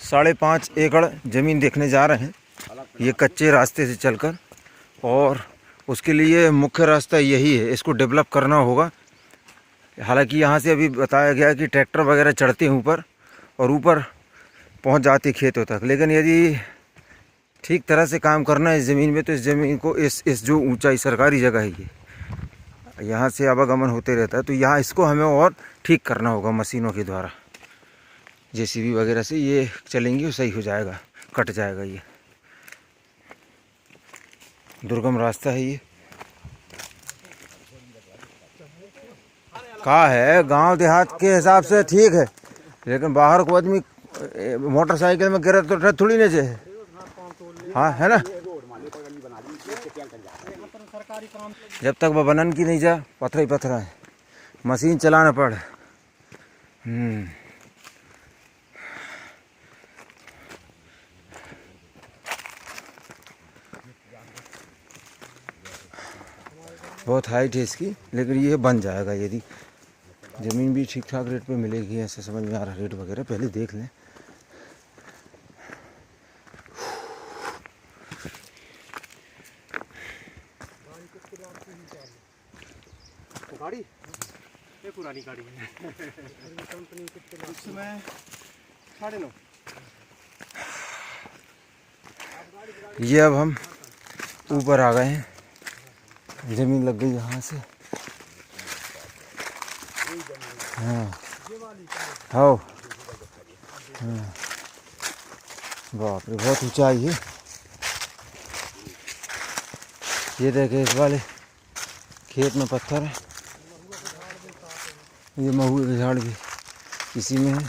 5.5 एकड़ ज़मीन देखने जा रहे हैं, ये कच्चे रास्ते से चलकर। और उसके लिए मुख्य रास्ता यही है, इसको डेवलप करना होगा। हालांकि यहाँ से अभी बताया गया कि ट्रैक्टर वगैरह चढ़ते हैं ऊपर और ऊपर पहुँच जाते खेतों तक, लेकिन यदि ठीक तरह से काम करना है इस ज़मीन में तो इस ज़मीन को इस जो ऊंचाई सरकारी जगह है, ये यहाँ से आवागमन होते रहता है, तो यहाँ इसको हमें और ठीक करना होगा मशीनों के द्वारा। जेसीबी वगैरह से ये चलेंगी और सही हो जाएगा, कट जाएगा। ये दुर्गम रास्ता है, ये कहाँ है गांव देहात के हिसाब से ठीक है, लेकिन बाहर को आदमी मोटरसाइकिल में गिरा तो थोड़ी ना जाए। हाँ है ना, जब तक वह बनन की नहीं जा पत्थर ही पत्थर है, मशीन चलाना पड़। बहुत हाइट है इसकी, लेकिन ये बन जाएगा यदि ज़मीन भी ठीक ठाक रेट पे मिलेगी। ऐसे समझ में आ रहा है रेट वगैरह, पहले देख लें। गाड़ी ये पुरानी गाड़ी है कंपनी कितने इसमें 9.5। ये अब हम ऊपर आ गए हैं, ज़मीन लग गई यहाँ से। हाँ हाँ बाप रे, बहुत ऊंचाई है। ये देखे इस वाले खेत में पत्थर है, ये महुए के झाड़ भी इसी में है।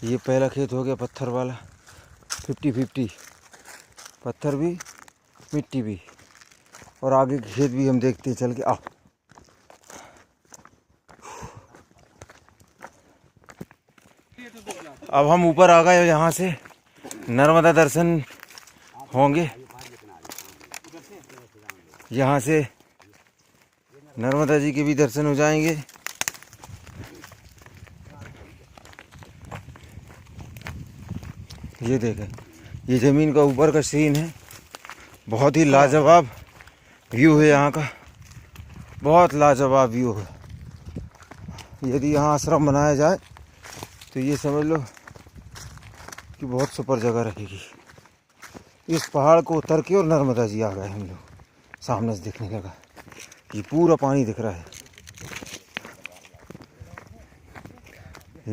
ये पहला खेत हो गया पत्थर वाला, 50-50, पत्थर भी मिट्टी भी। और आगे के खेत भी हम देखते हैं चल के। आओ अब हम ऊपर आ गए, यहाँ से नर्मदा दर्शन होंगे। यहाँ से नर्मदा जी के भी दर्शन हो जाएंगे। ये देखें, ये ज़मीन का ऊपर का सीन है, बहुत ही लाजवाब व्यू है यहाँ का, बहुत लाजवाब व्यू है। यदि यहाँ आश्रम बनाया जाए तो ये समझ लो कि बहुत सुपर जगह रहेगी। इस पहाड़ को उतर के और नर्मदा जी आ गए हम लोग, सामने से दिखने लगा, ये पूरा पानी दिख रहा है।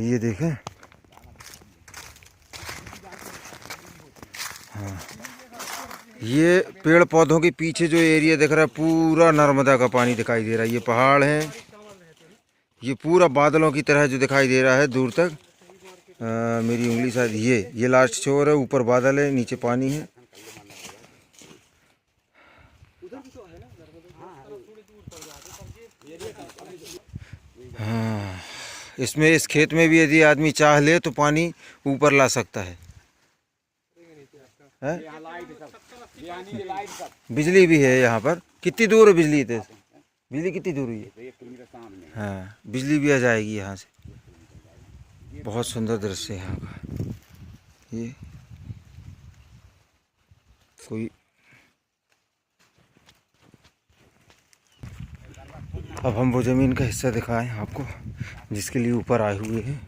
ये देखें, हाँ ये पेड़ पौधों के पीछे जो एरिया दिख रहा है पूरा नर्मदा का पानी दिखाई दे रहा है। ये पहाड़ है, ये पूरा बादलों की तरह जो दिखाई दे रहा है दूर तक। मेरी उंगली शायद ये लास्ट छोर है, ऊपर बादल है, नीचे पानी है। हाँ इसमें इस खेत में भी यदि आदमी चाह ले तो पानी ऊपर ला सकता है। बिजली भी है यहाँ पर। कितनी दूर है बिजली? बिजली कितनी दूर है? 1 किलोमीटर सामने। हाँ बिजली भी आ जाएगी यहाँ से। बहुत सुंदर दृश्य है यहाँ का। ये कोई अब हम वो ज़मीन का हिस्सा दिखाएं आपको जिसके लिए ऊपर आए हुए हैं।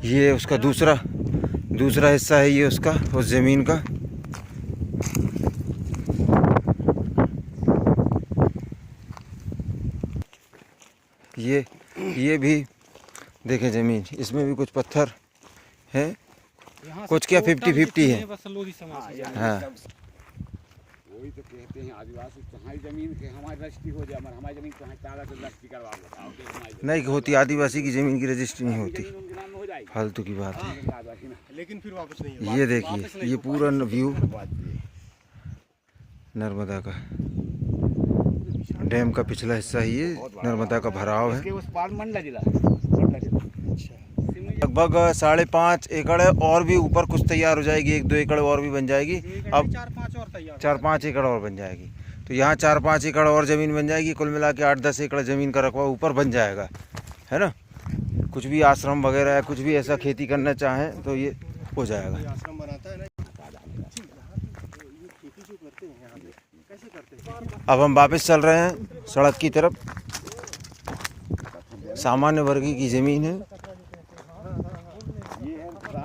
ये उसका दूसरा हिस्सा है, ये उसका उस ज़मीन का। ये भी देखें ज़मीन, इसमें भी कुछ पत्थर है, कुछ क्या 50-50 है। हाँ वही तो कहते हैं आदिवासी कहाँ जमीन के हमारी रजिस्ट्री हो जाए, हमारी जमीन कहाँ कागज से रजिस्ट्री करवा लो। नहीं होती, आदिवासी की ज़मीन की रजिस्ट्री नहीं होती, फालतू की बात है। लेकिन फिर वापस नहीं। ये देखिए, ये पूरा व्यू नर्मदा का डैम का पिछला हिस्सा ही ये नर्मदा का भराव है। लगभग 5.5 एकड़ है, और भी ऊपर कुछ तैयार हो जाएगी, 1-2 एकड़ और भी बन जाएगी। अब 4-5 और तैयार 4-5 एकड़ और बन जाएगी। तो यहाँ 4-5 एकड़ और ज़मीन बन जाएगी, कुल मिला के 8-10 एकड़ ज़मीन का रकबा ऊपर बन जाएगा, है ना। कुछ भी आश्रम वगैरह है, कुछ भी ऐसा खेती करना चाहें तो ये हो जाएगा। ये आश्रम बनाता है ना, ये खेती जो करते हैं यहाँ पे कैसे करते हैं? अब हम वापस चल रहे हैं सड़क की तरफ। सामान्य वर्गीय की ज़मीन है,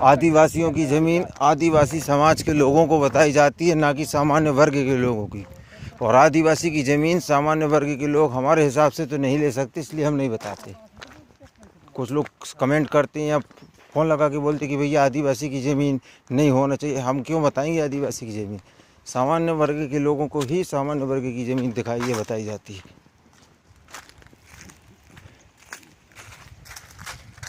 आदिवासियों की ज़मीन आदिवासी समाज के लोगों को बताई जाती है, ना कि सामान्य वर्ग के लोगों की। और आदिवासी की ज़मीन सामान्य वर्ग के लोग हमारे हिसाब से तो नहीं ले सकते, इसलिए हम नहीं बताते। कुछ लोग कमेंट करते हैं या फ़ोन लगा के बोलते कि भैया आदिवासी की ज़मीन नहीं होना चाहिए। हम क्यों बताएंगे आदिवासी की ज़मीन? सामान्य वर्ग के लोगों को ही सामान्य वर्ग की ज़मीन दिखाई है, बताई जाती है।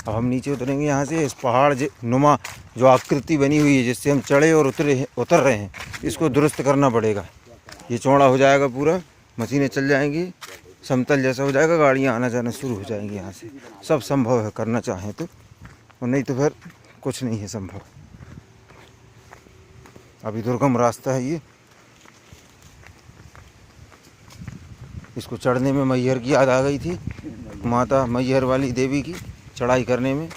अब हम नीचे उतरेंगे यहाँ से। इस पहाड़ नुमा जो आकृति बनी हुई है जिससे हम चढ़े और उतर रहे हैं, इसको दुरुस्त करना पड़ेगा। ये चौड़ा हो जाएगा पूरा, मशीनें चल जाएंगी, समतल जैसा हो जाएगा, गाड़ियाँ आना जाना शुरू हो जाएंगी यहाँ से। सब संभव है करना चाहें तो, और नहीं तो फिर कुछ नहीं है संभव। अभी दुर्गम रास्ता है ये, इसको चढ़ने में मैहर की याद आ गई थी, माता मैहर वाली देवी की चढ़ाई करने में।